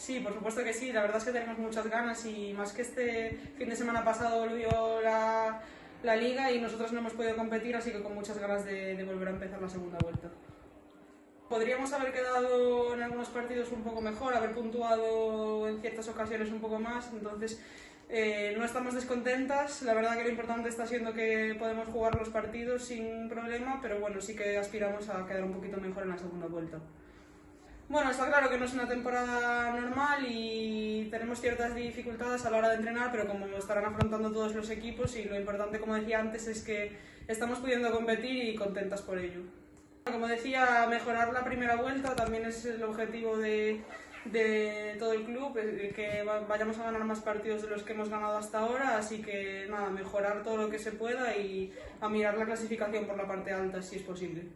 Sí, por supuesto que sí, la verdad es que tenemos muchas ganas y más que este fin de semana pasado volvió la liga y nosotros no hemos podido competir, así que con muchas ganas de volver a empezar la segunda vuelta. Podríamos haber quedado en algunos partidos un poco mejor, haber puntuado en ciertas ocasiones un poco más, entonces no estamos descontentas. La verdad que lo importante está siendo que podemos jugar los partidos sin problema, pero bueno, sí que aspiramos a quedar un poquito mejor en la segunda vuelta. Bueno, está claro que no es una temporada normal y tenemos ciertas dificultades a la hora de entrenar, pero como lo estarán afrontando todos los equipos, y lo importante, como decía antes, es que estamos pudiendo competir y contentas por ello. Como decía, mejorar la primera vuelta también es el objetivo de todo el club, que vayamos a ganar más partidos de los que hemos ganado hasta ahora, así que nada, mejorar todo lo que se pueda y a mirar la clasificación por la parte alta si es posible.